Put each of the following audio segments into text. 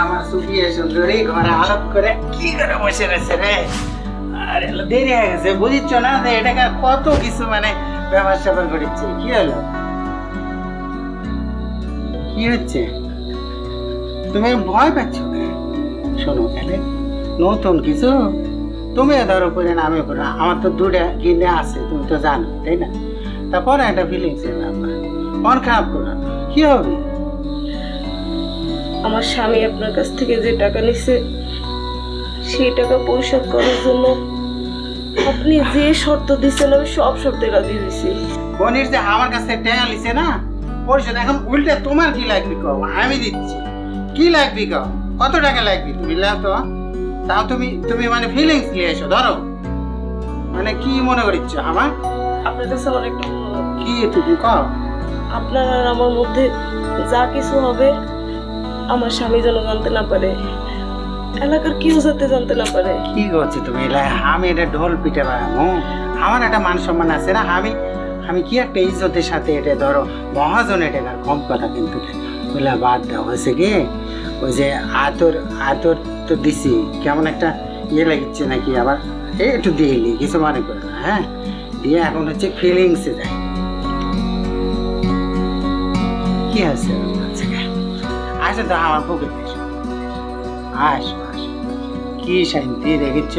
আমার সুবিয়ে সুন্দরী ঘরে আলোক করে কি করে বসে রয়েছে রে। আরে দেরি হয়ে গেছে, বুঝিচ্ছ না যে এটাকে কত কিছু মানে ব্যবহার স্যাপার করেছে। কি হলো, কি হচ্ছে, তুমি ভয় পাচ্ছ না? শোনো এখানে নতুন কিছু তুমি ধরো করে না, আমি করো, আমার তো দুটা কিনে আছে তুমি তো জানো, তাই না? তারপরে একটা ফিলিংস এলাম, মন খারাপ করো না, কি হবে? আমার স্বামী আপনার কাছ থেকে যে টাকা নিছে সেই টাকা পরিশোধ করার জন্য আপনি যে শর্ত দিচ্ছেন আমি সব শর্তে রাজি হয়েছি। বনির যে আমার কাছে টাকা লিছে না পরিশোধ, এখন উল্টে তোমার কি লাগবে কও, আমি দিচ্ছি। কি লাগবে কও, কত টাকা লাগবে তুমি লাও তো, তাও তুমি তুমি মানে ফিলিংস নিয়ে এসো ধরো, মানে কি মনে করিচ্ছ আমার? আপনার কাছে আমার একটা অনুরোধ। কি তুমি কও? আপনার আর আমার মধ্যে যা কিছু হবে আমার স্বামী যেন জানতে না পারে, এলাকার কেউ যাতে জানতে না পারে। কি করছি তুমি? আমি এটা ঢোল পিঠে বানাবো, আমার একটা মান সম্মান আছে না, আমি আমি কি একটা ইজ্জতের সাথে এটা ধরো মহাজন, এটা কম কথা কিন্তু ওইলা বাদ দেওয়া হয়েছে কি, ওই যে আতর আতর তো দিছি, কেমন একটা ইয়ে লাগিচ্ছে নাকি, আবার একটু দিয়ে নি, কিছু মনে করে না, হ্যাঁ দিয়ে এখন হচ্ছে ফিলিংসে যায়। কি আছে আসো তো আমার বুকে আসো, আসো আসো, কি শান্তি দেখেছ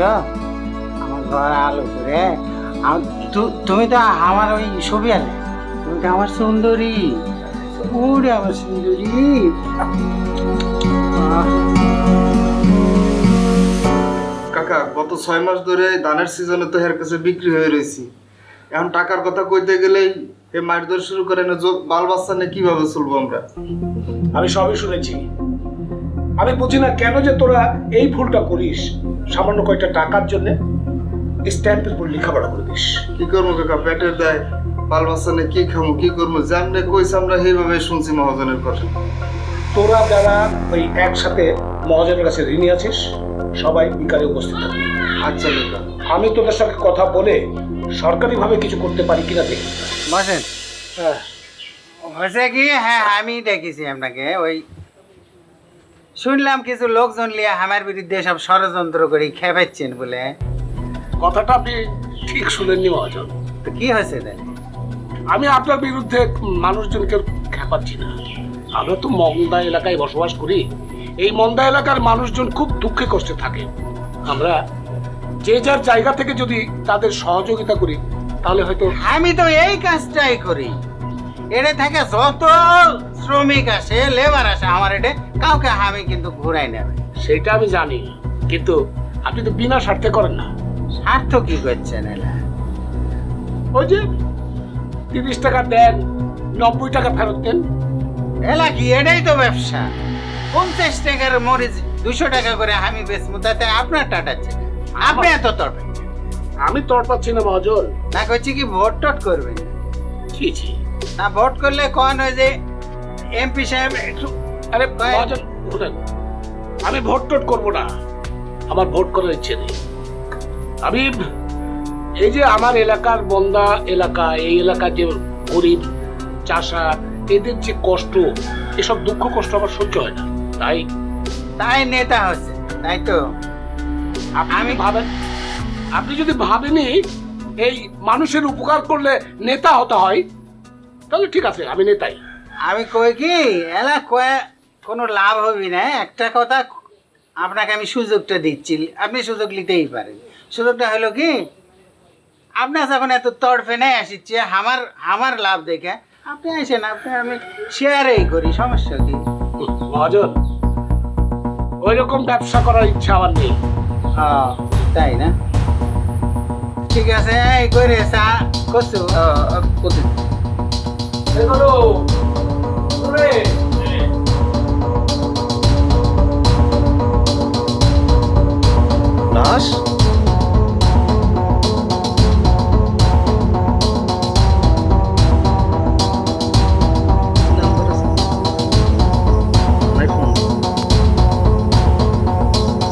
আমার ঘর আলো করে। তুমি তো আমার ওই ছবি আলে, তুমি তো আমার সুন্দরী, ওরে আমার সুন্দরী। কাকা গত 6 মাস ধরে ধানের সিজনে তো এর কাছে বিক্রি হয়ে রয়েছি, এখন টাকার কথা কইতে গেলেই এই মারধর শুরু করে না, বাল বাচ্চা নিয়ে কিভাবে চলবো আমরা? আমি সবই শুনেছি, আমি বুঝি না কেন যে তোরা এই ভুলটা করিস, সামান্য কয়েকটা টাকার জন্য স্ট্যাম্পের উপর লেখাপড়া করে দিস। কি করবো কাকা, পেটের দায়, বাল বাচ্চা নিয়ে কি খাবো কি করবো, জানলে কইছে আমরা সেইভাবে শুনছি মহাজনের কথা। তোরা যারা ওই একসাথে মহাজনের কাছে ঋণী আছিস সবাই বিকালে উপস্থিত থাকবি। আচ্ছা কাকা। আমি তোদের সঙ্গে কথা বলে সরকারিভাবে কিছু করতে পারি কিনা দেখি। বসেন। হ্যাঁ, হয়েছে কি, হ্যাঁ আমি দেখেছি আপনাকে, ওই শুনলাম কিছু লোকজন লিয়া আমার বিরুদ্ধে সব ষড়যন্ত্র করে খেপাচ্ছেন বলে। কথাটা আপনি ঠিক শুনেননি মহাজন। তো কি হয়েছে তাই? আমি আপনার বিরুদ্ধে মানুষজনকে খেপাচ্ছি না, আমরা তো মন্দা এলাকায় বসবাস করি, এই মন্দা এলাকার মানুষজন খুব দুঃখে কষ্টে থাকে, আমরা যে যার জায়গা থেকে যদি তাদের সহযোগিতা করি তাহলে হয়তো। আমি তো এই কাজটাই করি, এটা থেকে যত শ্রমিক আসে লেবার আসে আমার এটা কাউকে আমি কিন্তু ঘুরাই নেবে। সেটা আমি জানি, কিন্তু আপনি তো বিনা স্বার্থে করেন না। স্বার্থ কি করছেন এলা? ওই যে 30 টাকা দেন 90 টাকা ফেরত দেন, এলা কি এটাই তো ব্যবসা? 50 টাকার মরিচ 200 টাকা করে আমি বেচবো, তাতে আপনার টাটাচ্ছে, আপনি এত তরবেন আমি তর পাচ্ছি না মহাজন। না, করছি কি ভোট টট করবেন? ছি ছি, না ভোট করলে কোন ওই যে এমপি সাহেব একটু আরে মহাজন শুনেন, আমি ভোট টোট করবো না, আমার ভোট করার ইচ্ছে নেই। আমি এই যে আমার এলাকার বন্দা এলাকা, এই এলাকার যে গরিব চাষা এদের যে কষ্ট, এসব দুঃখ কষ্ট আমার সহ্য হয় না, তাই তাই নেতা হচ্ছে, তাই তো? আমি ভাবেন, আপনি যদি ভাবেনি এই মানুষের উপকার করলে নেতা হতে হয় তাহলে ঠিক আছে, আমি নেতাই। আমি কই কি এলা কয়ে কোনো লাভ হবি না, একটা কথা আপনাকে আমি সুযোগটা দিচ্ছি, আপনি সুযোগ নিতেই পারেন। সুযোগটা হলো কি, আপনার যখন এত তরফে নেই আসিচ্ছে আমার আমার লাভ দেখে, আপনি আসেন, আপনি আমি শেয়ারেই করি, সমস্যা কি? মহাজন ওই রকম ব্যবসা করার ইচ্ছা আমার নেই। তাই না? ঠিক আছে, এই করে চা করছো নাশ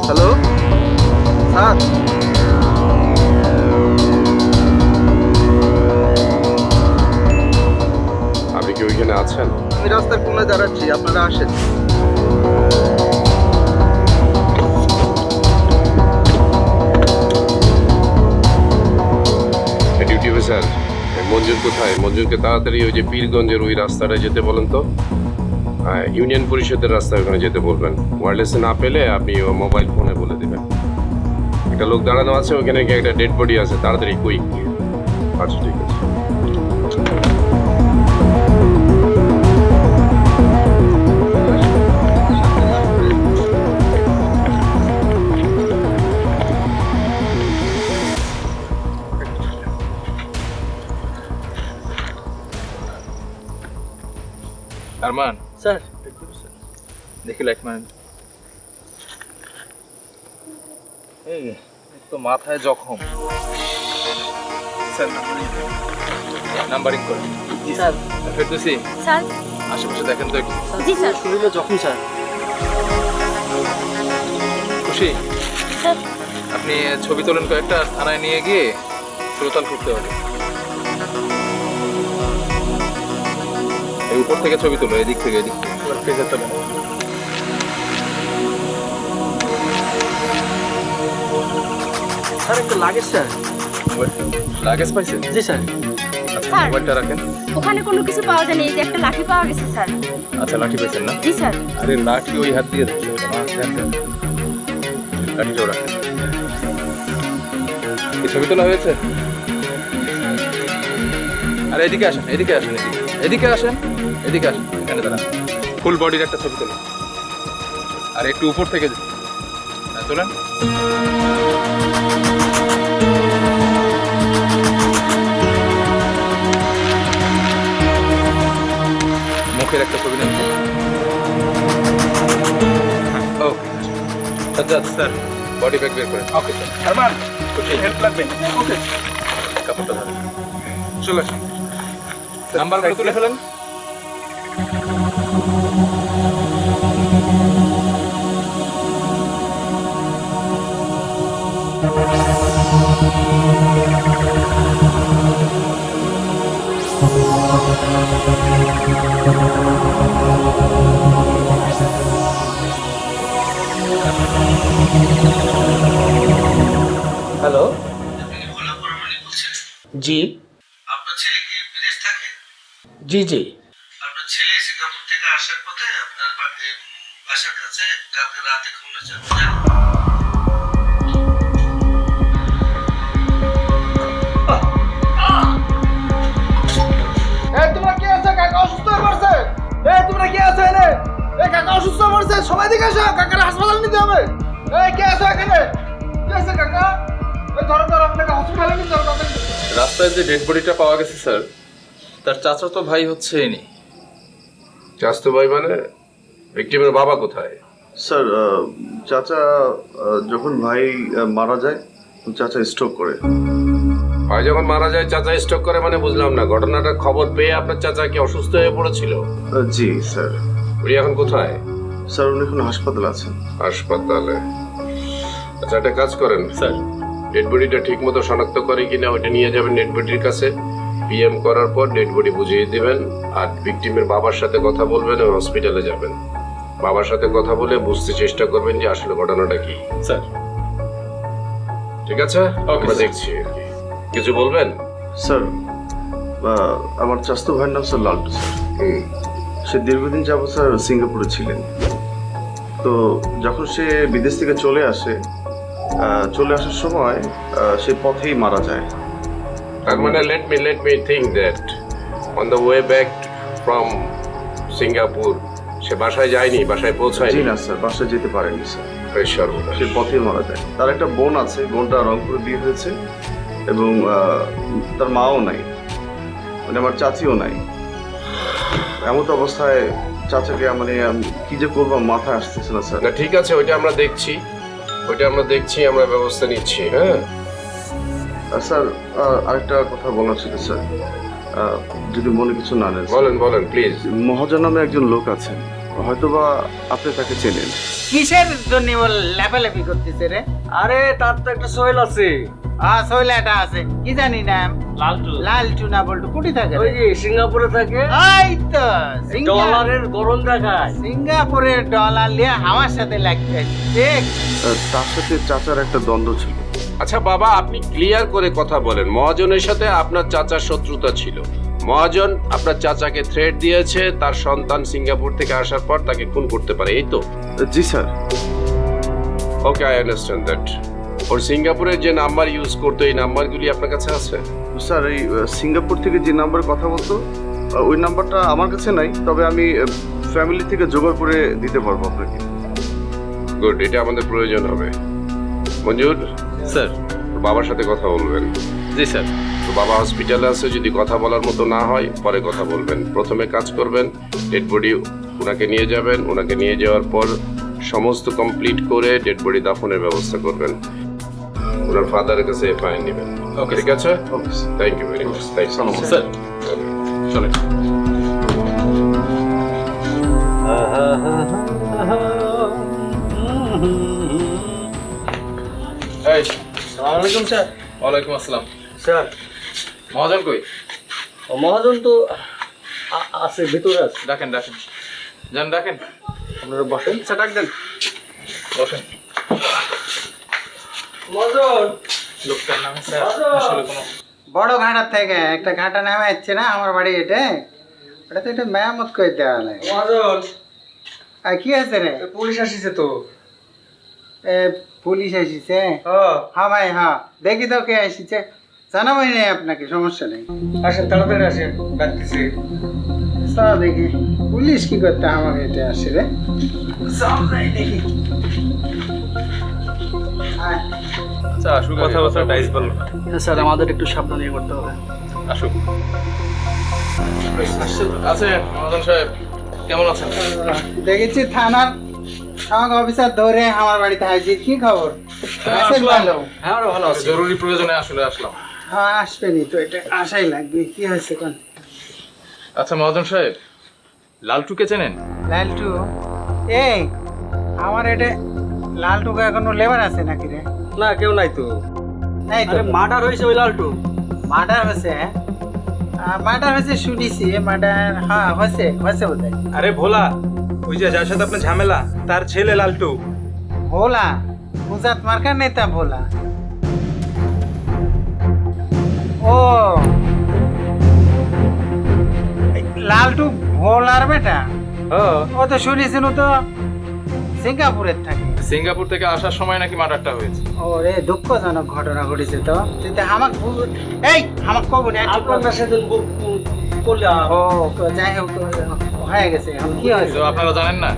হ্যালো স্যার, আপনি কি ওইখানে আছেন? আমি রাস্তার কোণে দাঁড়াচ্ছি, আপনারা আসেন। মঞ্জুরকে তাড়াতাড়ি ওই যে পীরগঞ্জের ওই রাস্তাটা যেতে বলেন তো। ইউনিয়ন পরিষদের রাস্তা ওখানে যেতে বলবেন। ওয়্যারলেসে না পেলে আপনি ও মোবাইল ফোনে বলে দেবেন। একটা লোক দাঁড়ানো আছে ওখানে, গিয়ে একটা ডেড বডি আছে, তাড়াতাড়ি কুইক। আচ্ছা ঠিক আছে। আরমান স্যার, দেখি লাইট ম্যান। এই তো মাথায় জখম স্যার, নাম্বারিং করে। জি স্যার। ফেরদৌসি স্যার। আশেপাশে দেখেন তো একটু। জি স্যার। শরীরে জখম স্যার। খুশি স্যার। আপনি ছবি তোলেন, কয়েকটা থানায় নিয়ে গিয়ে সুরতাল করতে হবে। এই উপর থেকে ছবি তোলো, এদিক থেকে এদিক থেকে ফেজে তোলেন। স্যার একটু লাগেজ স্যার। লাগেজ পাইছেন? জি স্যার। আচ্ছা স্যার। মোবাইলটা রাখেন। ওখানে কোনো কিছু পাওয়া যায়নি, এই যে একটা লাঠি পাওয়া গেছে স্যার। আচ্ছা লাঠি পাইছেন না? জি স্যার। আরে লাঠি ওই হাত দিয়ে ধরতে হবে না, দেন দেন। লাঠিটাও রাখেন। এই ছবি তোলা হয়েছে? আরে এদিকে আসেন, এদিকে আসেন, এদিকে আসেন, এদিকে আসেন, এখানে দাঁড়ান। ফুল বডির একটা ছবি তোলেন। আর একটু উপর থেকে তোলেন। মুখের একটা ছবি নেন। ওকে সাজ্জাদ স্যার, বডি ব্যাগ বের করেন। Okay sir. আরমান হেল্প লাগবে। ওকে কাপড়টা ধরেন। চলে আসুন। নাম্বারগুলো তুলে ফেলেন। হ্যালো। জি আপনার ছেলে কি বিদেশ থাকে? জি জি। আপনার ছেলে সিঙ্গাপুর থেকে আসার পথে আপনার বাসার কাছে কালকে রাতে খুন হয়েছে। তোমরা কি আছে? কাকা অসুস্থ হয়ে পড়ছে। তোমরা কি আছে এনে? কাকা অসুস্থ হয়ে পড়ছে, সবাই দিকে আসো, কাকার হাসপাতাল নিতে হবে। কে আছে এখানে? কি আছে কাকা? ধরো ধরো, আপনাকে হসপিটালে নিতে হবে। রাস্তায় যে ডেড বডিটা পাওয়া গেছে স্যার, তার চাচাতো ভাই হচ্ছে ইনি। চাস্তো ভাই মানে? ভিকটিমের বাবা কোথায়? স্যার চাচা যখন ভাই মারা যায় চাচা স্ট্রোক করে। ভাই যখন মারা যায় চাচা স্ট্রোক করে মানে বুঝলাম না। ঘটনাটার খবর পেয়ে আপনার চাচা কি অসুস্থ হয়ে পড়েছিল? জি স্যার। উনি এখন কোথায়? স্যার উনি এখন হাসপাতালে আছেন। হাসপাতালে? আচ্ছা একটা কাজ করেন স্যার, ডেড বডিটা ঠিক মতো শনাক্ত করে কিনা ওইটা নিয়ে যাবেন ডেড বডির কাছে। পিএম করার পর ডেড বডি বুঝিয়ে দিবেন। আর ভিকটিমের বাবার সাথে কথা বলবেন, ওই হসপিটালে যাবেন। বাবার সাথে কথা বলে বুঝতে চেষ্টা করবেন যে আসলে ঘটনাটা কি। স্যার ঠিক আছে? আমরা দেখছি আর কি। কিছু বলবেন? স্যার আমার চাস্তো ভাইয়ের নাম স্যার লালটু স্যার। সে দীর্ঘদিন যাবত স্যার সিঙ্গাপুরে ছিলেন। তো যখন সে বিদেশ থেকে চলে আসার সময় সে পথেই মারা যায়। তার মানে let me think that on the way back from Singapore সে বাসায় যায়নি, বাসায় পৌঁছায়নি। জি না স্যার, বাসায় যেতে পারেনি স্যার। সর্বনাশ। সে পথেই মারা যায়। তার একটা বোন আছে, বোনটা রংপুরে বিয়ে হয়েছে এবং তার মাও নাই, মানে আমার চাচিও নাই। এমন অবস্থায় চাচাকে মানে কি যে করবো মাথায় আসতেছে না স্যার। না ঠিক আছে, ওইটা আমরা দেখছি, আমরা ব্যবস্থা নিচ্ছি। হ্যাঁ স্যার আরেকটা কথা বলার ছিল স্যার, যদি মনে কিছু না নেন। বলেন প্লিজ। মহাজন নামে একজন লোক আছেন, হয়তোবা আপনি তাকে চেনেন। কিসের জন্য লেপালেপি করতেছে রে? আরে তার তো একটা সোহেল আছে। সোহেলাটা আছে, কি জানি নাম? লালটু না বল্টু? কুটি থাকে? ওই যে সিঙ্গাপুরে থাকে। এই তো ডলারের গরম দেখায়। সিঙ্গাপুরের ডলার নিয়ে আমার সাথে লাগতে দেখ। তার সাথে চাচার একটা দ্বন্দ্ব ছিল। আচ্ছা বাবা, আপনি ক্লিয়ার করে কথা বলেন। মহাজনের সাথে আপনার চাচার শত্রুতা ছিল, মহাজন আপনার চাচাকে থ্রেট দিয়েছে তার সন্তান সিঙ্গাপুর থেকে আসার পর তাকে খুন করতে পারে, এই তো? জি sir. Okay, I understand that. ওর সিঙ্গাপুরের যে নাম্বার ইউজ করতো এই নাম্বারগুলি আপনার কাছে আছে? স্যার এই সিঙ্গাপুর থেকে যে নাম্বারে কথা বলতো ওই নাম্বারটা আমার কাছে নাই, তবে আমি ফ্যামিলি থেকে জোগাড় করে দিতে পারবো আপনাকে। গুড, এটা আমাদের প্রয়োজন হবে। মঞ্জুর স্যার। ওর বাবার সাথে কথা বলবেন। জি স্যার। তো বাবা হসপিটালে আছে, যদি কথা বলার মতো না হয় পরে কথা বলবেন। প্রথমে কাজ করবেন, ডেড বডি ওনাকে নিয়ে যাবেন, ওনাকে নিয়ে যাওয়ার পর সমস্ত কমপ্লিট করে ডেড বডি দাফনের ব্যবস্থা করবেন। ওনার ফাদারের কাছে এফআইআর নেবেন। Okay, ঠিক আছে? Thank you very much. Thank you sir চলে। এই, আসসালামু আলাইকুম স্যার। ওয়ালাইকুম আসসালাম। স্যার, মহাজন কই? মহাজন তো আছে, ভিতরে আছে। ডাকেন ডাকেন, যান ডাকেন। আপনারা বসেন। আচ্ছা ডাক দেন, বসেন। মহাজন, লোকটার নামে স্যার আসলে কোনো বড় ঘাটার থেকে একটা ঘাটা নামে যাচ্ছে না আমার বাড়ি, এটা ওটা তো একটু মেরামত করে দেওয়া লাগে। মহাজন, আর কি আছে রে? পুলিশ আসিছে তো। এ পুলিশ এসেছে? হ্যাঁ, হ্যাঁ ভাই, হ্যাঁ দেখি তো কে এসেছে, জানাবোই নেই আপনাকে, সমস্যা নেই। আসেন তাড়াতাড়ি আসেন, ডাকতেছি। চল দেখি পুলিশ কি করতে আমাকে এটা আসে রে। চল যাই দেখি। আয়। আচ্ছা আসুক, কথাবার্তা ডাইস বললো না। স্যার, আমাদের একটু সাবধানে করতে হবে। আসুক। আছেন মহাজন সাহেব, কেমন আছেন? দেখেছি থানার সব অফিসার ধরে আমার বাড়িতে হাজির, কি খবর? আছেন আসলাম। ভালো? হ্যাঁ, আমরা ভালো আছি। জরুরি প্রয়োজনে আসলে আসলাম। হ্যাঁ আসবেনি তো, এটা আশাই লাগবে। কি হয়েছে কোন? আচ্ছা মহাজন সাহেব, লালটুকে চেনেন? লালটু? এই আমার এটা লালটুকে এখনো লেবার আছে নাকি রে? না, কেউ নাই তো। নাই তো। মার্ডার হয়েছে ওই লালটু। মার্ডার হয়েছে? মার্ডার হয়েছে শুনেছি, মার্ডার হ্যাঁ হয়েছে হয়েছে বোধ হয়। আরে ভোলা, ওই যে যার সাথে আপনার ঝামেলা তার ছেলে লালটু। ভোলা? গুজরাট মার্কার নেতা ভোলা? ও এই লালটু ভোলার বেটা? হ্যাঁ, ও তো শুনেছিল তো সিঙ্গাপুরের থাকে। সিঙ্গাপুর থেকে আসার সময় নাকি মার্ডারটা হয়েছে। ওরে দুঃখজনক ঘটনা ঘটেছে তো। কিন্তু আমাকে এই আমাকে কব না। আপনার সাথে করলাম। ও তো যাই হোক, হয়ে গেছে। এখন কি হয়েছে? তো আপনারা জানেন না?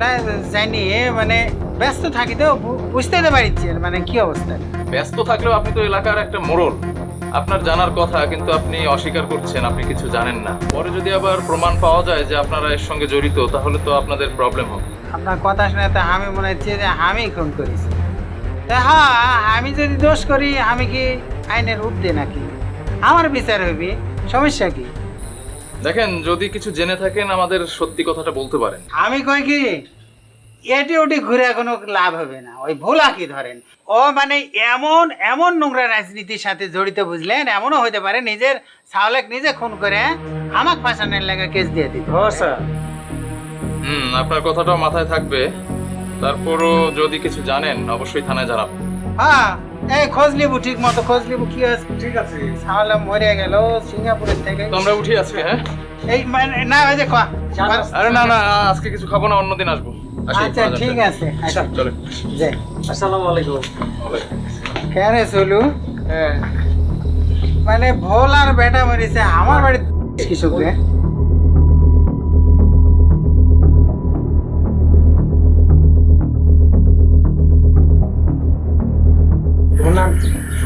না জানি, মানে ব্যস্ত থাকি তো, বুঝতে তো পারছি মানে কি অবস্থা। ব্যস্ত থাকলেও আপনি তো এলাকার একটা মোড়ল, আপনার জানার কথা, কিন্তু আপনি অস্বীকার করছেন, আপনি কিছু জানেন না। পরে যদি আবার প্রমাণ পাওয়া যায় যে আপনারা এর সঙ্গে জড়িত, তাহলে তো আপনাদের প্রবলেম হবে। আপনার কথা শুনে তো আমি মনে হচ্ছে যে আমি খুন করেছি। তা হ্যাঁ, আমি যদি দোষ করি আমি কি আইনের ঊর্ধ্বে নাকি? আমার বিচার হইবে, সমস্যা কি? দেখেন, যদি কিছু জেনে থাকেন আমাদের সত্যি কথাটা বলতে পারেন। আমি কই কি এটি ওটি ঘুরে কোনো লাভ হবে না। ওই ভোলা কি ধরেন, ও মানে এমন এমন নোংরা রাজনীতির সাথে জড়িত, বুঝলেন? এমনও হইতে পারে নিজের ছাওলেক নিজে খুন করে আমাকে ফাঁসানোর লাগা কেস দিয়ে দিত। হ্যাঁ স্যার। আপনার কথাটাও মাথায় থাকবে। তারপরও যদি কিছু জানেন অবশ্যই থানায় জানাবেন। হ্যাঁ, এই খোঁজ লিবু, ঠিক মতো খোঁজ লিবু। কি হয়েছে? ঠিক আছে। ছাওলা মরে গেল সিঙ্গাপুরের থেকে। তো আমরা উঠি আজকে, হ্যাঁ? এই মানে না ওই যে আরে না না, আজকে কিছু খাবো না, অন্যদিন আসবো। আসি, আচ্ছা মহাজন ঠিক সাহেব। আছে, আচ্ছা চলে। যাই। আসসালামু আলাইকুম। কেন চলু? মানে ভোলার বেটা মরেছে আমার বাড়ি কৃষক রে।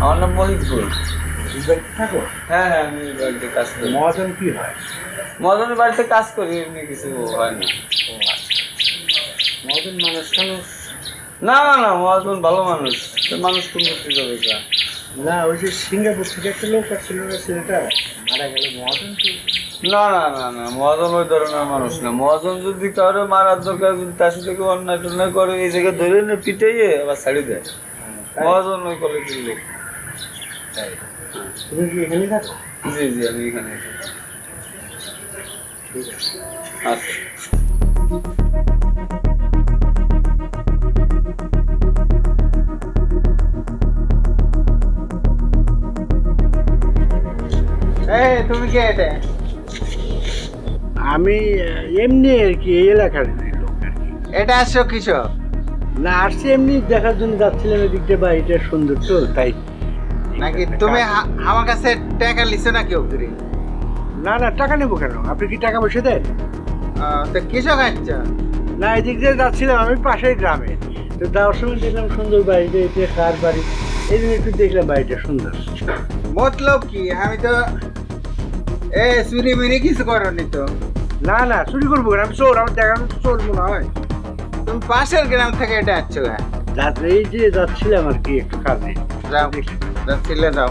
আমার নাম মহিদুল। হ্যাঁ হ্যাঁ, আমি বাড়িতে কাজ করি। মহাজন কি হয়? মহাজনের বাড়িতে কাজ করি, এমনি কিছু হয় না। মহাজন মানুষ মানুষ না না না, মহাজন ভালো মানুষ। সে মানুষ কোন করতে যাবে যা? না, ওই যে সিঙ্গাপুর থেকে একটা লোক আসছিল না, ছেলেটা মারা গেল। মহাজন তো না না না না, মহাজন ওই ধরনের মানুষ না। মহাজন যদি কারো মারার দরকার, যদি তার সাথে কেউ অন্যায় টন্যায় করে, এই জায়গায় ধরে নিয়ে পিটাইয়ে আবার ছাড়ি দেয়। মহাজন ওই কলেজের লোক। তুমি কি এখানে থাকো? জি জি, আমি এখানে আছি। আচ্ছা। এই তুমি কে এটা? আমি এমনি আর কি এই এলাকার লোক আর কি। এটা আসছো কিসব? না আসছি এমনি দেখার জন্য যাচ্ছিলাম এদিকটা, বাড়িটা সুন্দর তো তাই। নাকি তুমি আমার কাছে টাকা লিছো নাকি অগ্রি? না না টাকা নেবো কেন, আপনি কি টাকা পয়সা দেন? তো কিসব খাচ্ছ? না এদিক দিয়ে যাচ্ছিলাম আমি পাশের গ্রামে, তো যাওয়ার সময় দেখলাম সুন্দর বাড়িটা, এটা কার বাড়ি, এই জন্য একটু দেখলাম বাড়িটা সুন্দর। মতলব কি? আমি তো চুরি মিরি কিছু করনি তো। না না চুরি করবো কেন, আমি চোর, আমার দেখার মতো চোর মনে হয়। তুমি পাশের গ্রাম থেকে এটা আসছো গা? এই যে যাচ্ছিলাম আর কি একটু কাজে। যাও যাচ্ছিলে যাও।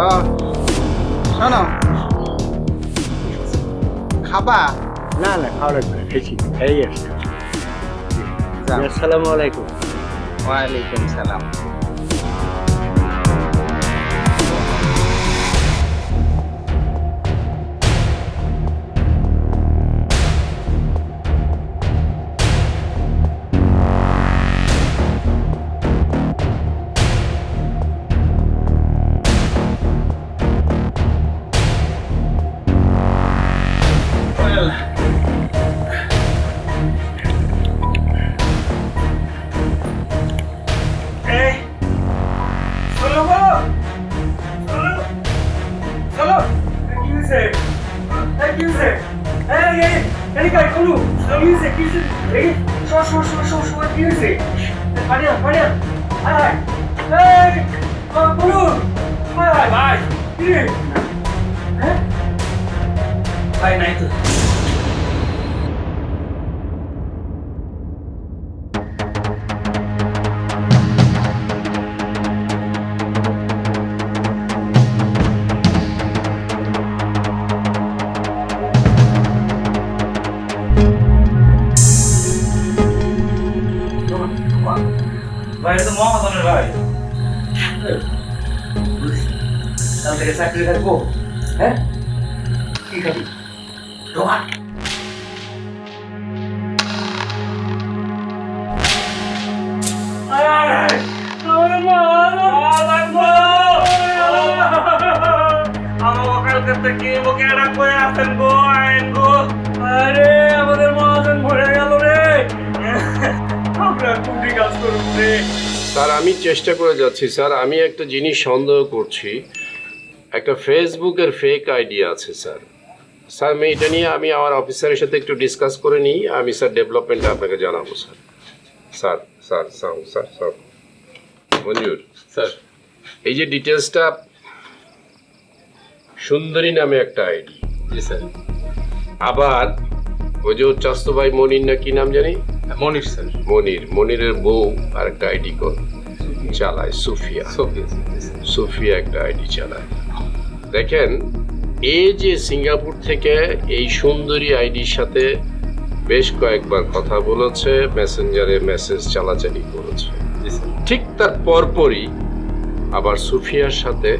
ও শোনো, খাবা? না না খাওয়া লাগবে না, খেয়েছি, খেয়েই আসছি। যাও। আসসালামু আলাইকুম। ওয়ালাইকুম সালাম। ভাই এটা তো মহাজনের ভাই। কাল থেকে চাকরি থাকবো, হ্যাঁ কি খাবি? ঢোকা। আমাদের মহাজন ভরে গেল রে। স্যার আমি চেষ্টা করে যাচ্ছি স্যার, আমি একটা জিনিস সন্দেহ করছি, একটা ফেসবুকের ফেক আইডি আছে স্যার। স্যার আমি এটা নিয়ে আমি আমার অফিসারের সাথে একটু ডিসকাস করে নিই, আমি স্যার ডেভেলপমেন্টে আপনাকে জানাবো স্যার। Sir sir sir sir sir Manjur sir, এই যে ডিটেলসটা, সুন্দরী নামে একটা আইডি। জি স্যার। আবার ওই যে চাস্তো ভাই মনির না কি নাম জানি, মনির স্যার। মনিরের বউ আর একটা আইডি চালায়, সুফিয়া। সুফিয়া একটা আইডি চালায়। দেখেন এই যে সিঙ্গাপুর থেকে এই সুন্দরী আইডির সাথে বেশ কয়েকবার কথা বলেছে, মেসেঞ্জারে মেসেজ চালাচালি করেছে। ঠিক তার পরপরই আবার সুফিয়ার সাথে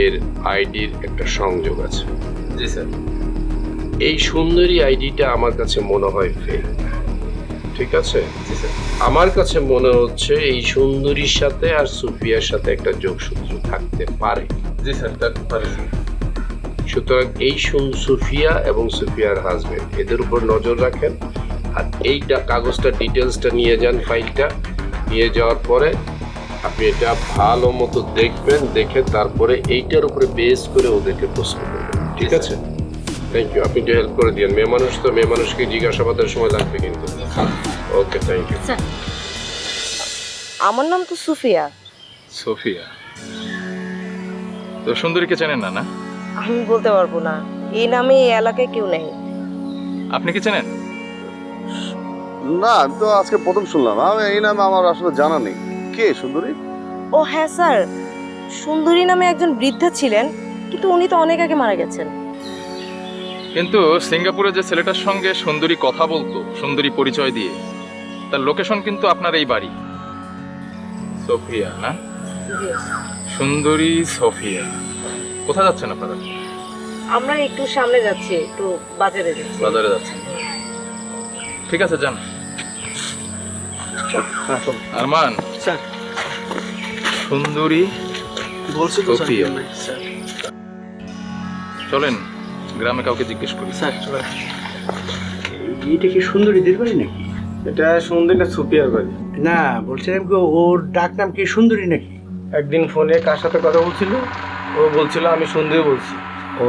এর আইডির একটা সংযোগ আছে। জি স্যার। এই সুন্দরী আইডিটা আমার কাছে মনে হয় ফেক, ঠিক আছে? আমার কাছে মনে হচ্ছে এই সুন্দরীর সাথে আর সুফিয়ার সাথে একটা যোগসূত্র থাকতে পারে। জি স্যার, থাকতে পারে। সুতরাং এই সুফিয়া এবং সুফিয়ার হাজবেন্ড, এদের উপর নজর রাখেন। আর এইটা কাগজটা ডিটেলসটা নিয়ে যান, ফাইলটা নিয়ে যাওয়ার পরে আপনি এটা ভালো মতো দেখবেন, দেখে তারপরে এইটার উপরে বেস করে ওদেরকে প্রশ্ন করবেন, ঠিক আছে? Thank you. আপনি একটু হেল্প করে দিন, মেয়ে মানুষ তো, মেয়ে মানুষকে জিজ্ঞাসাবাদের সময় লাগবে কিন্তু। ওকে, থ্যাংক ইউ। আমার নাম তো সুফিয়া। সোফিয়া তো সুন্দরীকে চেনেন না? না আমি বলতে পারবো না, এই নামে এই এলাকায় কেউ নেই। আপনি কি চেনেন? না আমি তো আজকে প্রথম শুনলাম, আমি এই নামে আমার আসলে জানা নেই। কে সুন্দরী? ও হ্যাঁ স্যার, সুন্দরী নামে একজন বৃদ্ধা ছিলেন, কিন্তু উনি তো অনেক আগে মারা গেছেন। কিন্তু সিঙ্গাপুরে যে ছেলেটার সঙ্গে সুন্দরী কথা বলতো, সুন্দরী পরিচয় দিয়ে, তার লোকেশন কিন্তু আপনার এই বাড়ি। সোফিয়া না? সুন্দরী সোফিয়া। কোথায় যাচ্ছেন আপনারা? আমরা একটু সামনে যাচ্ছি, একটু বাজারে যাচ্ছি। বাজারে যাচ্ছেন, ঠিক আছে যান। আরমান স্যার সুন্দরী বলছি তো সোফিয়া। স্যার। চলেন গ্রামে কাউকে জিজ্ঞেস করি। স্যার এইটা কি সুন্দরীদের বাড়ি নাকি? এটা সুন্দরী সুপিয়ার বাড়ি। না বলছিলাম কি ওর ডাক নাম কি সুন্দরী নাকি? একদিন ফোনে কার সাথে কথা বলছিল, ও বলছিল আমি সুন্দরী বলছি। ও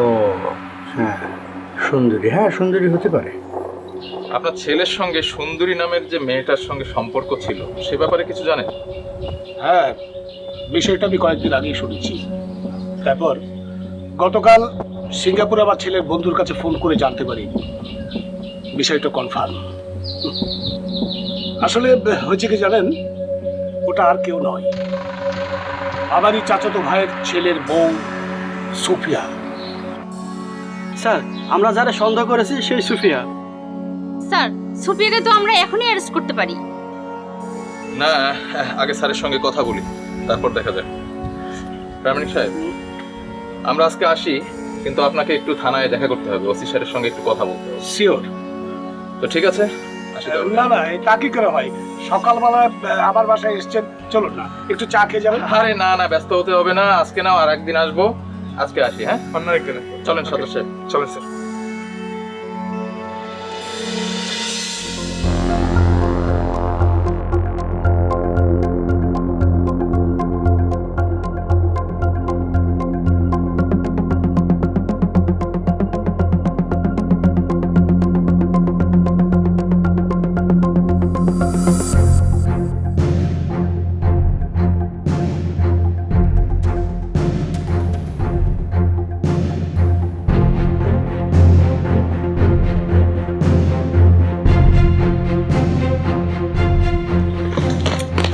হ্যাঁ সুন্দরী, হ্যাঁ সুন্দরী হতে পারে। আপনার ছেলের সঙ্গে সুন্দরী নামের যে মেয়েটার সঙ্গে সম্পর্ক ছিল সে ব্যাপারে কিছু জানেন? হ্যাঁ, বিষয়টা আমি কয়েকদিন আগেই শুনেছি। তারপর গতকাল সিঙ্গাপুরে আমার ছেলের বন্ধুর কাছে ফোন করে জানতে পারি বিষয়টা কনফার্ম। আসলে হয়েছে কি জানেন, ওটা আর কেউ নয়, আমারই চাচাতো ভাইয়ের ছেলের বউ সুফিয়া। স্যার আমরা যারা সন্দেহ করেছি সেই সুফিয়া। স্যার সুপিয়াকে তো আমরা এখনই অ্যারেস্ট করতে পারি। না, আগে স্যারের সঙ্গে কথা বলি, তারপর দেখা যাক। প্রামাণিক সাহেব, আমরা আজকে আসি, কিন্তু আপনাকে একটু থানায় দেখা করতে হবে, ওসি স্যারের সঙ্গে একটু কথা বলতে হবে। শিওর। তো ঠিক আছে, আসি তাহলে। না না, তা কি করে হয়? সকালবেলা আমার বাসায় এসছেন, চলুন না একটু চা খেয়ে যাবেন। আরে না না, ব্যস্ত হতে হবে না, আজকে নাও, আর একদিন আসবো। আজকে আসি, হ্যাঁ? অন্য একদিন চলেন সদস্য সাহেব। চলেন স্যার।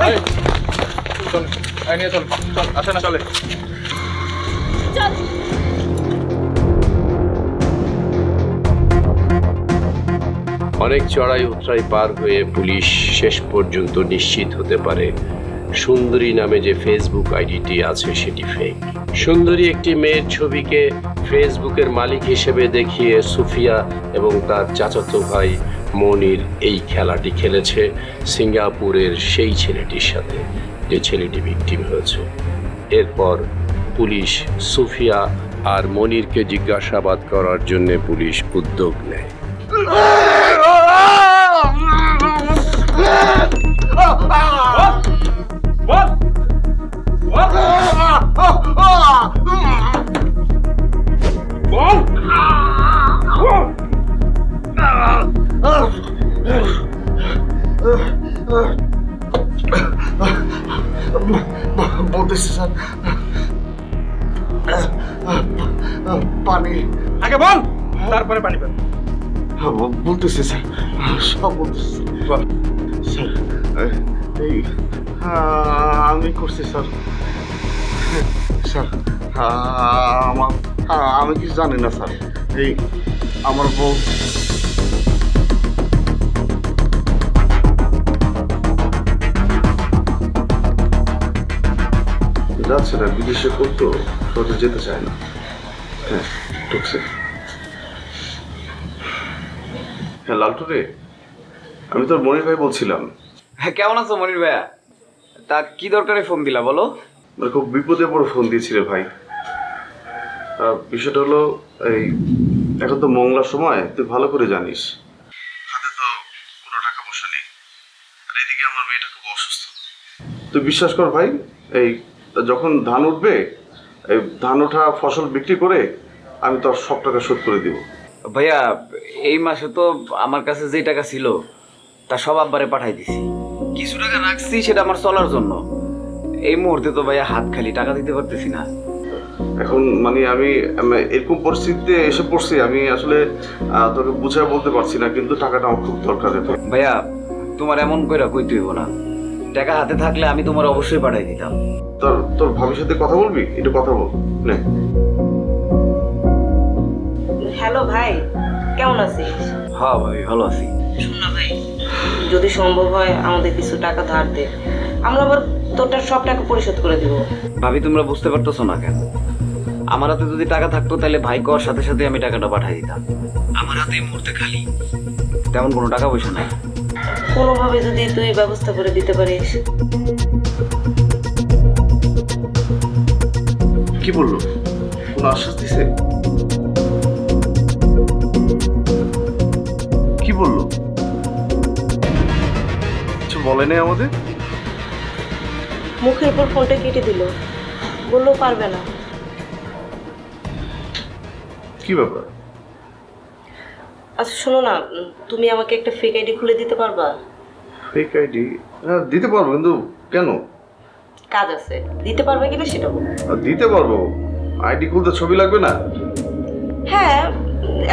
এই, চলেন, এই নিয়ে চলেন, চল, আসে না, চলে। চল। অনেক চড়াই উতরাই পার হয়ে পুলিশ শেষ পর্যন্ত নিশ্চিত হতে পারে সুন্দরী নামে যে ফেসবুক আইডিটি আছে সেটি ফেক। সুন্দরী একটি মেয়ের ছবিকে ফেসবুকের মালিক হিসেবে দেখিয়ে সুফিয়া এবং তার চাচাতো ভাই মনির এই খেলাটি খেলেছে সিঙ্গাপুরের সেই ছেলেটির সাথে, যে ছেলেটি ভিকটিম হয়েছে। এরপর পুলিশ সুফিয়া আর মনিরকে জিজ্ঞাসাবাদ করার জন্য পুলিশ উদ্যোগ নেয়। বলতেছি স্যার, পানি। আগে বল, তারপরে পানি পান। বলতেছি স্যার, সব বলতেছি স্যার। এই আমি করছি স্যার। স্যার আমি কিছু জানি না স্যার। এই আমার বউ যাচ্ছে না, বিদেশে করতো, হয়তো যেতে চায় না। হ্যাঁ ঢুকছে। হ্যাঁ লালটু রে, আমি তোর মনির ভাই বলছিলাম। হ্যাঁ, কেমন আছো মনির ভাইয়া? তা কি দরকারে ফোন দিলা বলো? মানে খুব বিপদে পড়ে ফোন দিয়েছিলে ভাই। বিষয়টা হলো এই, এখন তো মংলার সময়, তুই ভালো করে জানিস হাতে তো কোনো টাকা পয়সা নেই, আর এদিকে আমার মেয়েটা খুব অসুস্থ। তুই বিশ্বাস কর ভাই, এই যখন ধান উঠবে, এই ধান ওঠা ফসল বিক্রি করে আমি তোর সব টাকা শোধ করে দিব। ভাইয়া, এই মাসে তো আমার কাছে যে টাকা ছিল তা সব আব্বারে পাঠাই দিছি। কিছু টাকা রাখছি সেটা আমার চলার জন্য। এই মুহূর্তে তো ভাইয়া হাত খালি, টাকা দিতে পারতেছি না। এখন মানে আমি এরকম পরিস্থিতিতে এসে পড়ছি, আমি আসলে তোকে বুঝায় বলতে পারছি না, কিন্তু টাকাটা আমার খুব দরকার রে ভাই। ভাইয়া, তোমার এমন কইরা কইতে হইব না। টাকা হাতে থাকলে আমি তোমার অবশ্যই পাঠাই দিতাম। তোর ভাবির সাথে কথা বলবি, একটু কথা বল। হ্যালো ভাই, কেমন আছিস? হ্যাঁ ভাবি, ভালো আছি। শোন না ভাই, যদি সম্ভব হয় আমাদের কিছু টাকা ধার দে, আমরা আবার তোরটা সব টাকা পরিশোধ করে দিব। ভাবি, তোমরা বুঝতে পারতেছো না কেন? আমার হাতে যদি টাকা থাকতো তাহলে ভাই কর সাথে সাথে আমি টাকাটা পাঠাই দিতাম। আমার হাতে এই মুহূর্তে খালি, তেমন কোনো টাকা পয়সা নাই। কোনোভাবে যদি তুই ব্যবস্থা করে দিতে পারিস। কি বললো? কোনো আশ্বাস দিছে? বললো? কিছু বলে নাই আমাদের? মুখের উপর ফোনটা কেটে দিল, বললেও পারবে না। কি ব্যাপার? আচ্ছা শোনো না, তুমি আমাকে একটা ফেক আইডি খুলে দিতে পারবা? Fake ID? হ্যাঁ দিতে পারবো, কিন্তু কেন? কাজ আছে, দিতে পারবে কিনা সেটা বলো। দিতে পারবো। আইডি খুলতে ছবি লাগবে না? হ্যাঁ,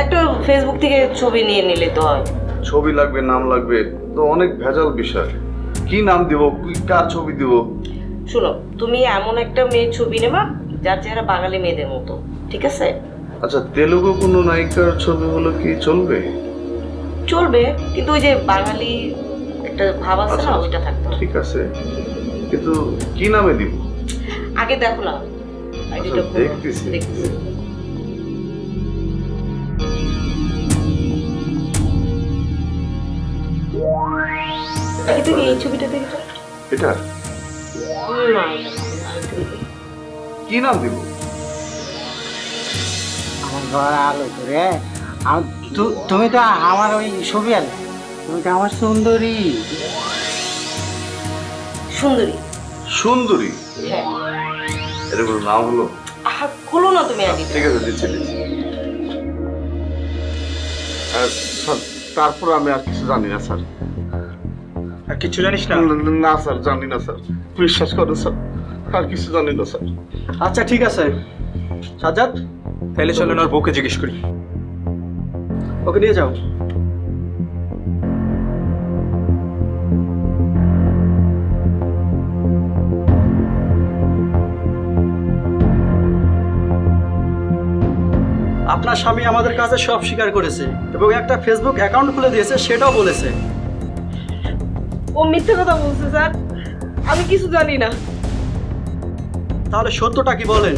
একটা ফেসবুক থেকে ছবি নিয়ে নিলে তো হয়। ছবি লাগবে, নাম লাগবে, তো অনেক ভেজাল বিষয়। কি নাম দিব, কার ছবি দিব? শোনো, তুমি এমন একটা মেয়ের ছবি নেবা যার চেহারা বাঙালি মেয়েদের মতো, ঠিক আছে? আচ্ছা, তেলুগু কোনো নায়িকার ছবি হলো কি চলবে? চলবে, কিন্তু ওই যে বাঙালি একটা ভাব আছে না, ওইটা থাকতো। ঠিক আছে, কিন্তু কি নামে দিব? আগে দেখো না আইডিটা। আচ্ছা, দেখতেছি। এই ছবিটা দেখো। এটা না, কি নাম দিব? আমার ঘর আলো করে তুমি তো আমার ওই ছবি আলো, তুমি তো আমার সুন্দরী। সুন্দরী? সুন্দরী? হ্যাঁ। এটা কোনো নাম হলো? খুলো না তুমি আইডি। ঠিক আছে, দিচ্ছি। স্যার, তারপর আমি আর কিছু জানি না স্যার। আর কিছু জানিস না? না স্যার, জানি না স্যার, বিশ্বাস করুন স্যার, আর কিছু জানি না স্যার। আচ্ছা ঠিক আছে সাজ্জাদ, তাহলে চলেন ওর বউকে জিজ্ঞেস করি। ওকে নিয়ে যাও। আপনার স্বামী আমাদের কাছে সব স্বীকার করেছে এবং একটা ফেসবুক অ্যাকাউন্ট খুলে দিয়েছে, সেটাও বলেছে। ও মিথ্যা কথা বলছে স্যার, আমি কিছু জানি না। তাহলে সত্যটা কি বলেন?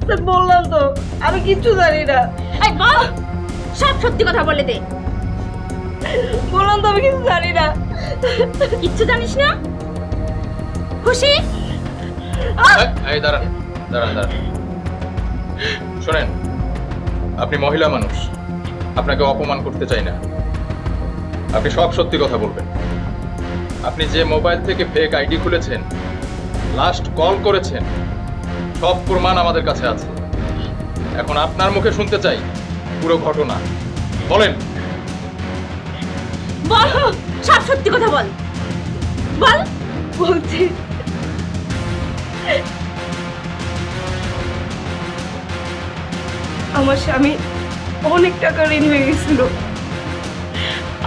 স্যার বললাম তো, আমি কিচ্ছু জানি না। এই বল, সব সত্যি কথা বলে দে। বললাম তো আমি কিছু জানি না। কিচ্ছু জানিস না? খুশি? এই দাঁড়ান দাঁড়ান দাঁড়ান, শোনেন, আপনি মহিলা মানুষ, আপনাকে অপমান করতে চাই না, আপনি সব সত্যি কথা বলবেন। আপনি যে মোবাইল থেকে ফেক আইডি খুলেছেন, লাস্ট কল করেছেন, সব প্রমাণ আমাদের কাছে আছে। এখন আপনার মুখে শুনতে চাই পুরো ঘটনা, বলেন। বল, সব সত্যি কথা বল। বল। বলছি, আমার স্বামী অনেক টাকা ঋণ হয়ে গেছিল।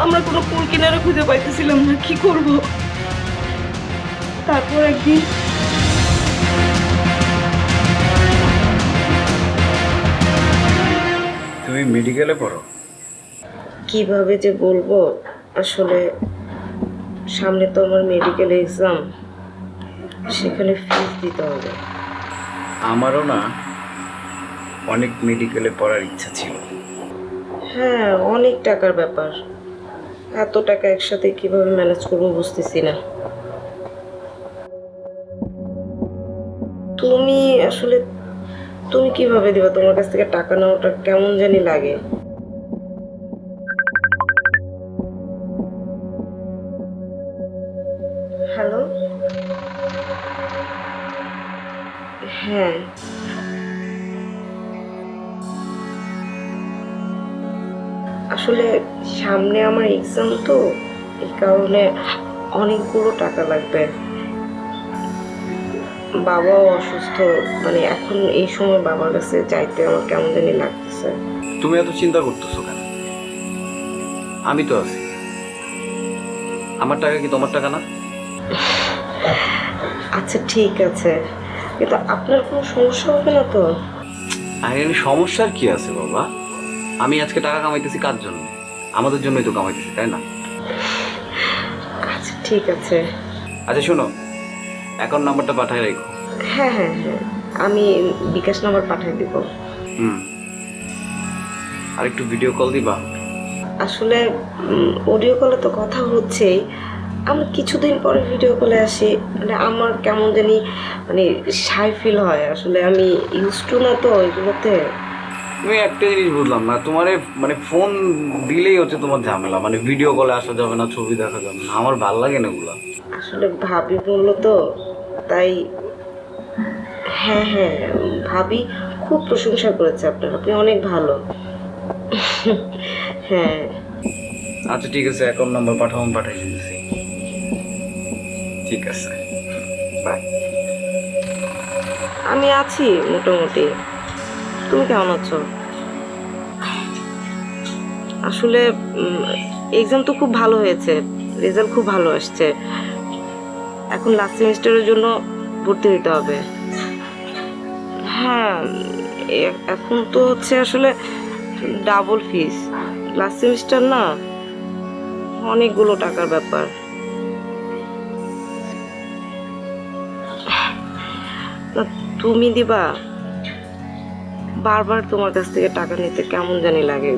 আমরা কোনো কুল কিনারা খুঁজে পাইতেছিলাম না, কি করব। তারপর একদিন তুমি মেডিকেলে পড়ো? কিভাবে যে বলবো, আসলে সামনে তো আমার মেডিকেল এক্সাম, সেখানে ফিস দিতে হবে। আমারও না অনেক মেডিকেলে পড়ার ইচ্ছা ছিল। হ্যাঁ, অনেক টাকার ব্যাপার, এত টাকা একসাথে কিভাবে ম্যানেজ করবো বুঝতেছি না। তুমি আসলে তুমি কিভাবে দিবা? তোমার কাছ থেকে টাকা নেওয়াটা কেমন জানি লাগে। হ্যালো, হ্যাঁ আসলে সামনে আমার এক্সাম তো, এই কারণে অনেকগুলো টাকা লাগবে। বাবাও অসুস্থ, মানে এখন এই সময় বাবার কাছে চাইতে আমার কেমন জানি লাগতেছে। তুমি এত চিন্তা করতেছো কেন? আমি তো আছি। আমার টাকা কি তোমার টাকা না? আচ্ছা ঠিক আছে, কিন্তু আপনার কোনো সমস্যা হবে না তো? আরে সমস্যার কি আছে বাবা? আমি আজকে টাকা কামাইতেছি কার জন্য? আমাদের জন্যই তো কামাইতেছি, তাই না? আচ্ছা ঠিক আছে। আচ্ছা শোনো, অ্যাকাউন্ট নাম্বারটা পাঠিয়ে রেখো। হ্যাঁ হ্যাঁ হ্যাঁ, আমি বিকাশ নাম্বার পাঠিয়ে দিব। আর একটু ভিডিও কল দিবা? আসলে অডিও কলে তো কথা হচ্ছেই, আমরা কিছুদিন পরে ভিডিও কলে আসি, মানে আমার কেমন জানি মানে শাই ফিল হয়। আসলে আমি ইউজ টু না তো এগুলোতে। তুমি একটা জিনিস বুঝলাম না, তোমার মানে ফোন দিলেই হচ্ছে তোমার ঝামেলা, মানে ভিডিও কলে আসা যাবে না, ছবি দেখা যাবে না, আমার ভাল লাগে না এগুলা। আসলে ভাবি বললো তো তাই। হ্যাঁ হ্যাঁ, ভাবি খুব প্রশংসা করেছে আপনার, আপনি অনেক ভালো। হ্যাঁ আচ্ছা ঠিক আছে, অ্যাকাউন্ট নাম্বার পাঠাও, আমি পাঠাই দিতেছি। ঠিক আছে, বাই। আমি আছি মোটামুটি। তুমি কেমন আছো? আসলে এক্সাম তো খুব ভালো হয়েছে, রেজাল্ট খুব ভালো আসছে। এখন লাস্ট সেমিস্টারের জন্য ভর্তি হতে হবে। হ্যাঁ, এখন তো হচ্ছে আসলে ডাবল ফিস। লাস্ট সেমিস্টার না, অনেকগুলো টাকার ব্যাপার। না, তুমি দিবা? বারবার তোমার কাছ থেকে টাকা নিতে কেমন জানি লাগে,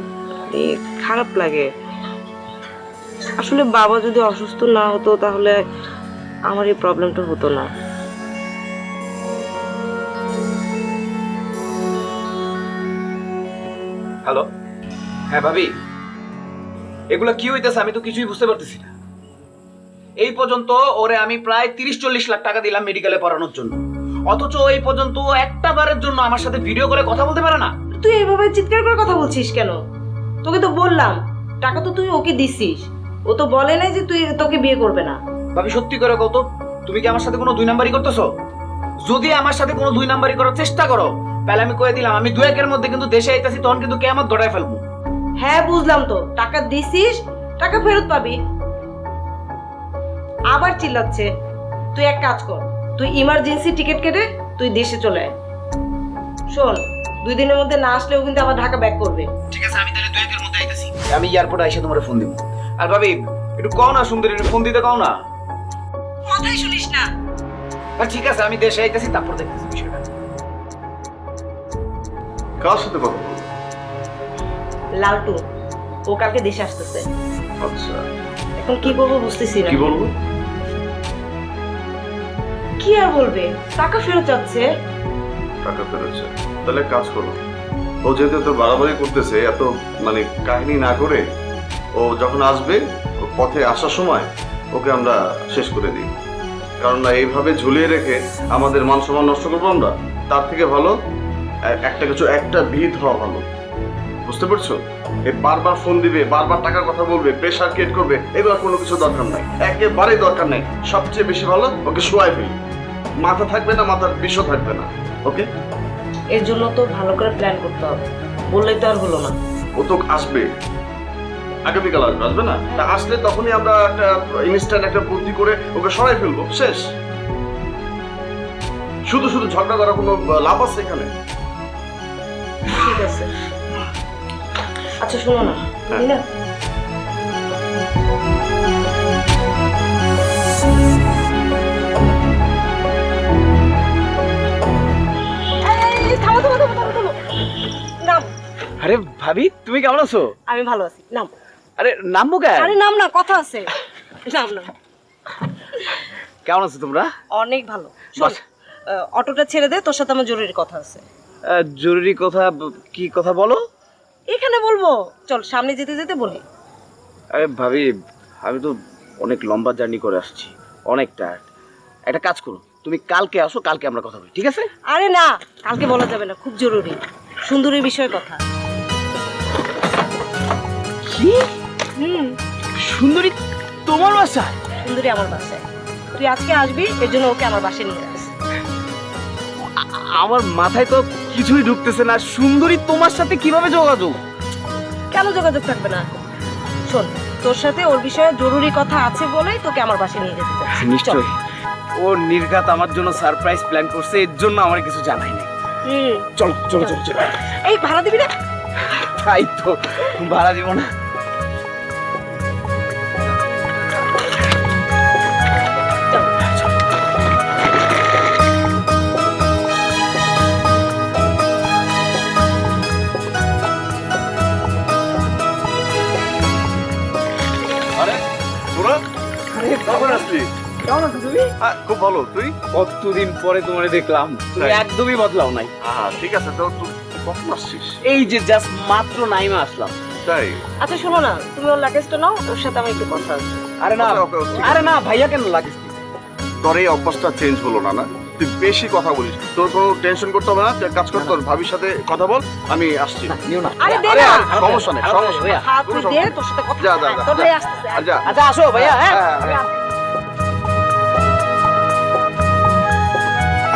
খারাপ লাগে। আসলে বাবা যদি অসুস্থ না হতো তাহলে আমার এই প্রবলেমটা হতো না। হ্যালো, হ্যাঁ ভাবি, এগুলা কি হইতেছে আমি তো কিছুই বুঝতে পারতেছি না। এই পর্যন্ত ওরে আমি প্রায় 30-40 লাখ টাকা দিলাম মেডিকেলে পড়ানোর জন্য, অথচ এই পর্যন্ত একটা বারের জন্য আমার সাথে ভিডিও করে কথা বলতে পারে না। তুই এইভাবে চিৎকার করে কথা বলছিস কেন? তোকে তো বললাম টাকা তো তুই ওকে দিছিস, ও তো বলে নাই যে তুই তোকে বিয়ে করবে না। ভাবি সত্যি করে কত, তুমি কি আমার সাথে কোনো 2 নাম্বারই করতেছো? যদি আমার সাথে কোনো 2 নাম্বারই করার চেষ্টা করো তাহলে আমি কয়ে দিলাম আমি 2-1 মধ্যে কিন্তু দেশে আইতাছি, তখন কিন্তু কিয়ামত ঘটায় ফেলবো। হ্যাঁ বুঝলাম তো, টাকা দিছিস, টাকা ফেরত পাবি। আবার চিল্লাচ্ছে। তুই এক কাজ কর, তুই ইমার্জেন্সি টিকিট কেটে তুই দেশে চলে আয়। শোন, 2 দিনের মধ্যে না আসলেও কিন্তু আবার ঢাকা ব্যাক করবে। ঠিক আছে, আমি তাহলে 2-1 মধ্যে আইতাছি। আমি এয়ারপোর্টে এসে তোমার ফোন দিব। আর ভাবি একটু কও না, সুন্দরী একটু ফোন দিতে কও না। কথাই শুনিস না। আর ঠিক আছে, আমি দেশে আইতাছি, তারপর দেখতেছি বিষয়টা। কার সাথে কথা বলবো? লালটু, ও কালকে দেশে আসতেছে। আচ্ছা, এখন কি করবো বুঝতেছি না। কি বলবো? কি আর বলবে, টাকা ফেরত যাচ্ছে। টাকা ফেরোচ্ছে, তাহলে কাজ করো। ও যেহেতু এত বাড়াবাড়ি করতেছে, এত মানে কাহিনী না করে, ও যখন আসবে ও পথে আসার সময় ওকে আমরা শেষ করে দিই। কারণ না এইভাবে ঝুলিয়ে রেখে আমাদের মান সম্মান নষ্ট করবো আমরা, তার থেকে ভালো একটা বিহিত হওয়া ভালো। বুঝতে পারছো? এই বারবার ফোন দিবে, বারবার টাকার কথা বলবে, প্রেশার ক্রিয়েট করবে, এগুলো কোনো কিছু দরকার নাই, একেবারেই দরকার নাই। সবচেয়ে বেশি ভালো ওকে শোয়াই ফেলি, মাথা থাকবে না, মাথার বিষও থাকবে না। ওকে, এর জন্য তো ভালো করে প্ল্যান করতে হবে, বললেই তো আর হলো না। ও তো আসবে, আগামীকাল আসবে, আসবে না? তা আসলে তখনই আমরা একটা ইনস্ট্যান্ট একটা বুদ্ধি করে ওকে সরাই ফেলবো, শেষ। শুধু শুধু ঝগড়া করার কোনো লাভ আছে এখানে? ঠিক আছে, আচ্ছা শোনো না, হ্যাঁ। না থামো থামো থামো থামো থামো, নাম। আরে ভাবি তুমি কেমন আছো? আমি ভালো আছি, নাম। আরে নামবো কেন? আরে নাম না, কথা আছে, নাম না। কেমন আছো তোমরা? অনেক ভালো। শোন, অটোটা ছেড়ে দে, তোর সাথে আমার জরুরি কথা আছে। জরুরি কথা? কি কথা বলো? এখানে বলবো, চল সামনে যেতে যেতে বলি। আরে ভাবি, আমি তো অনেক লম্বা জার্নি করে আসছি, অনেক টায়ার্ড। একটা কাজ করো, তুমি কালকে আসো, কালকে আমরা কথা বলি, ঠিক আছে? আরে না, কালকে বলা যাবে না, খুব জরুরি, সুন্দরীর বিষয়ে কথা। কি? সুন্দরী তোমার বাসায়? সুন্দরী আমার বাসায়, তুই আজকে আসবি, এর জন্য ওকে আমার বাসায় নিয়ে আস। আমার মাথায় তো কিছুই ঢুকতেছে না, সুন্দরী তোমার সাথে কিভাবে যোগাযোগ? কেন যোগাযোগ থাকবে না? শোন, তোর সাথে ওর বিষয়ে জরুরি কথা আছে বলেই তোকে আমার বাসায় নিয়ে যেতে চাচ্ছি। নিশ্চয় ও নির্ঘাত আমার জন্য সারপ্রাইজ প্ল্যান করছে, এর জন্য আমার কিছু জানাই নাই। চল চলো চলো চলো। এই ভাড়া দিবি না? তাই তো, ভাড়া দিব না। আরে তোরা আরে কখন আসলি? কেমন আছো তুমি? খুব ভালো, তুই? কতদিন পরে তোমারে দেখলাম, তুমি একদমই বদলাও নাই। ঠিক আছে, তো কখন আসছিস? এই যে জাস্ট মাত্র নাইমে আসলাম। তাই? আচ্ছা শোনো না, তুমি ওর লাগেজটা নাও, ওর সাথে আমার একটু কথা আছে। আরে না, Okay, okay, okay. আরে না ভাইয়া কেন লাগিস? তোর এই অভ্যাসটা চেঞ্জ হলো না, না? তুই বেশি কথা বলিস। তোর কোনো টেনশন করতে হবে না, তুই এক কাজ কর, তোর ভাবির সাথে কথা বল, আমি আসছি। নিও না। আরে দে আরে না। আর সমস্যা নেই, সমস্যা নেই। হাত তুই দে, তোর সাথে কথা যা, আছে। যা, যা, তোর যা। ভাই আসতেছে। আচ্ছা, আচ্ছা আসো ভাইয়া। হ্যাঁ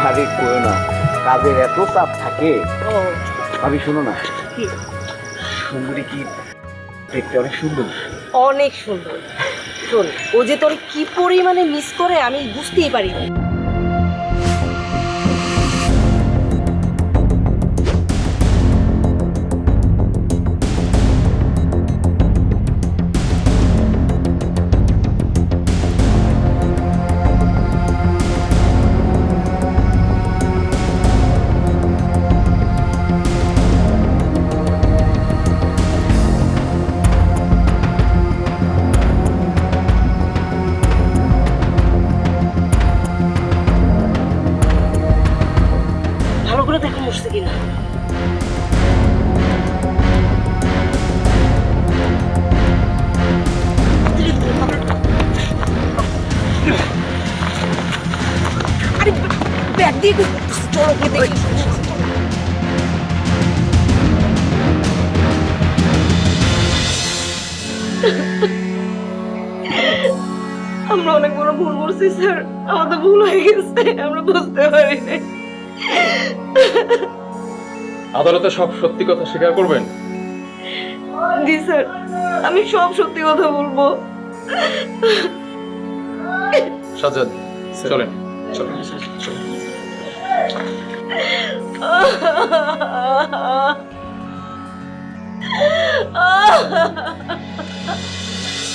আরে কই না, কাজের এত চাপ থাকে। ও, ভাবি শোনো না, কি? সুন্দরী কি দেখতে অনেক সুন্দর? অনেক সুন্দর। শোন, ও যে তোর কি পরিমাণে মিস করে আমি বুঝতেই পারি না। ভালো করে দেখো মরছে কিনা। আরে ব্যাগ দিয়ে চলো গিয়ে দেখি। আমরা অনেক বড় ভুল করছি স্যার, আমাদের ভুল হয়ে গেছে, আমরা বুঝতে পারি না। আদালতে সব সত্যি কথা স্বীকার করবেন? জি স্যার, আমি সব সত্যি কথা বলবো। সাজ্জাদ চলেন চলেন চলেন।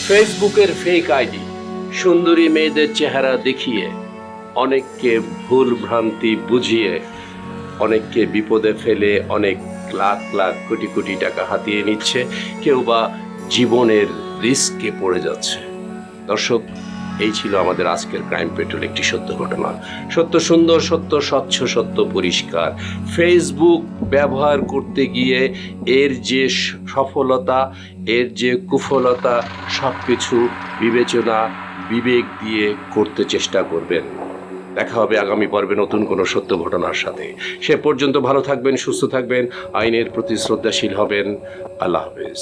ফেসবুকের ফেক আইডি সুন্দরী মেয়েদের চেহারা দেখিয়ে অনেককে ভুল ভ্রান্তি বুঝিয়ে অনেককে বিপদে ফেলে অনেক লাখ লাখ কোটি কোটি টাকা হাতিয়ে নিচ্ছে, কেউ বা জীবনের রিস্কে পড়ে যাচ্ছে। দর্শক, এই ছিল আমাদের আজকের ক্রাইম পেট্রোল, একটি সত্য ঘটনা। সত্য সুন্দর, সত্য স্বচ্ছ, সত্য পরিষ্কার। ফেসবুক ব্যবহার করতে গিয়ে এর যে সফলতা, এর যে কুফলতা, সব কিছু বিবেচনা বিবেক দিয়ে করতে চেষ্টা করবেন। দেখা হবে আগামী পর্বে নতুন কোনো সত্য ঘটনার সাথে। সে পর্যন্ত ভালো থাকবেন, সুস্থ থাকবেন, আইনের প্রতি শ্রদ্ধাশীল হবেন। আল্লাহ হাফেজ।